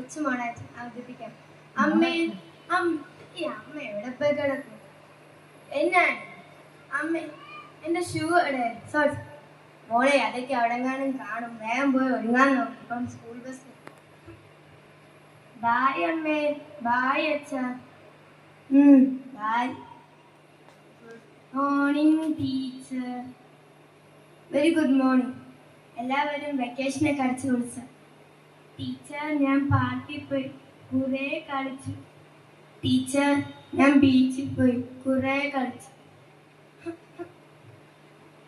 കൊച്ചുമോളെ അവതരിപ്പിക്കാം. അമ്മേ അമ്മ എവിടെ പോയി കിടക്കും? എന്നാണ് അമ്മ എൻ്റെ ഷൂ എവിടെ? സോറി മോളെ, അതൊക്കെ അവിടെങ്ങാനും കാണും. വേഗം പോയി ഒരുങ്ങാൻ നോക്കും. ഇപ്പം സ്കൂൾ ബസ്. ബായ് അമ്മേ. ബായ് അച്ഛാ. Bye. Morning teacher. Very good morning. എല്ലാവരും വെക്കേഷനൊക്കെ അടിച്ചു വിളിച്ച ടീച്ചർ. ഞാൻ പാർക്കിൽ പോയി കുറേ കളിച്ചു. ടീച്ചർ ഞാൻ ബീച്ചിൽ പോയി കുറേ കളിച്ചു.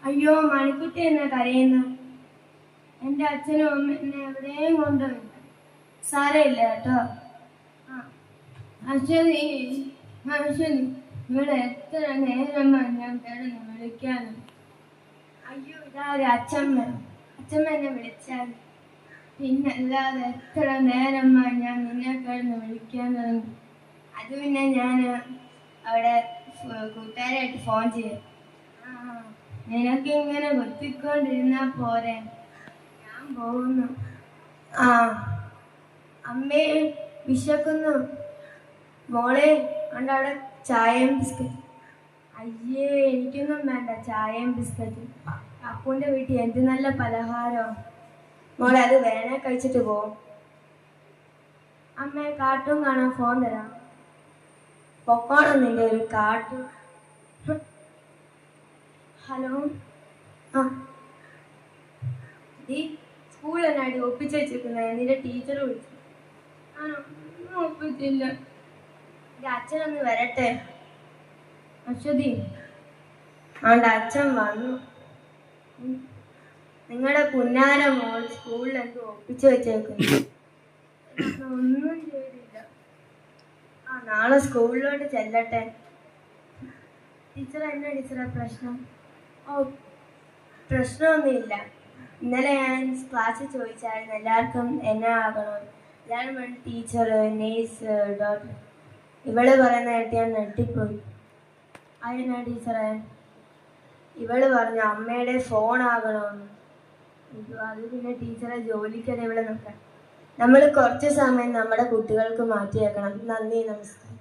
അയ്യോ, മണിക്കുട്ടി എന്നാ കരയുന്നു? എൻ്റെ അച്ഛനും അമ്മ എന്നെ എവിടെയും കൊണ്ടുപോയി. സാരമില്ല കേട്ടോ. അശ്വതി ഇവിടെ എത്ര നേരമാണ് ഞാൻ കിടന്ന് വിളിക്കാനും. അയ്യോ, ഇതാര്? അച്ഛമ്മ എന്നെ വിളിച്ചാൽ പിന്നല്ലാതെ എത്ര നേരമായി ഞാൻ നിന്നെ കിടന്ന് വിളിക്കാനും. അത് പിന്നെ ഞാൻ അവിടെ കൂട്ടുകാരായിട്ട് ഫോൺ ചെയ്യും. നിനക്കിങ്ങനെ കുത്തിക്കൊണ്ടിരുന്നാ പോരെ, ഞാൻ പോകുന്നു. അമ്മേ വിശക്കുന്നു. മോളെ കണ്ടവിടെ ചായയും ബിസ്ക്കറ്റ്. അയ്യേ, എനിക്കൊന്നും വേണ്ട ചായയും ബിസ്ക്കറ്റും. അപ്പൂൻ്റെ വീട്ടിൽ എന്ത് നല്ല പലഹാരോ. മോളെ അത് വേണേ കഴിച്ചിട്ട് പോവും. അമ്മേ കാർട്ടൂൺ കാണാൻ ഫോൺ തരാം. പൊക്കോണം നിന്റെ ഒരു കാർട്ടൂൺ. ഹലോ. നീ സ്കൂളിൽ എന്നാടി ഒപ്പിച്ച് വെച്ചിരിക്കുന്നത്? നിന്റെ ടീച്ചർ വിളിച്ചു. ആണോ? ഒപ്പിച്ചില്ല. എൻ്റെ അച്ഛനൊന്ന് വരട്ടെ. അശ്വതി ആണ്ട് അച്ഛൻ വന്നു. നിങ്ങളുടെ പുന്നാര മോൾ സ്കൂളിൽ എന്തോ ഒപ്പിച്ച് വെച്ചേക്കുന്നു. ഒന്നും ചെയ്തില്ല. നാളെ സ്കൂളിലോട്ട് ചെല്ലട്ടെ. ടീച്ചർ എന്നാ ടീച്ചറെ പ്രശ്നം? പ്രശ്നമൊന്നുമില്ല. ഇന്നലെ ഞാൻ ക്ലാസ്സിൽ ചോദിച്ചായിരുന്നു എല്ലാവർക്കും എന്നാ ആകണം. എല്ലാവരും വേണം ടീച്ചർ, നേഴ്സ്, ഡോക്ടർ. ഇവള് പറയുന്ന കേട്ട് ഞാൻ നെട്ടിപ്പോയി. അതിനാ ടീച്ചറെ? ഇവള് പറഞ്ഞു അമ്മയുടെ ഫോൺ ആകണമെന്ന്. അത് പിന്നെ ടീച്ചറെ ജോലിക്കത് ഇവിടെ നോക്കാം. നമ്മൾ കുറച്ച് സമയം നമ്മുടെ കുട്ടികൾക്ക് മാറ്റി വെക്കണം. നന്ദി, നമസ്കാരം.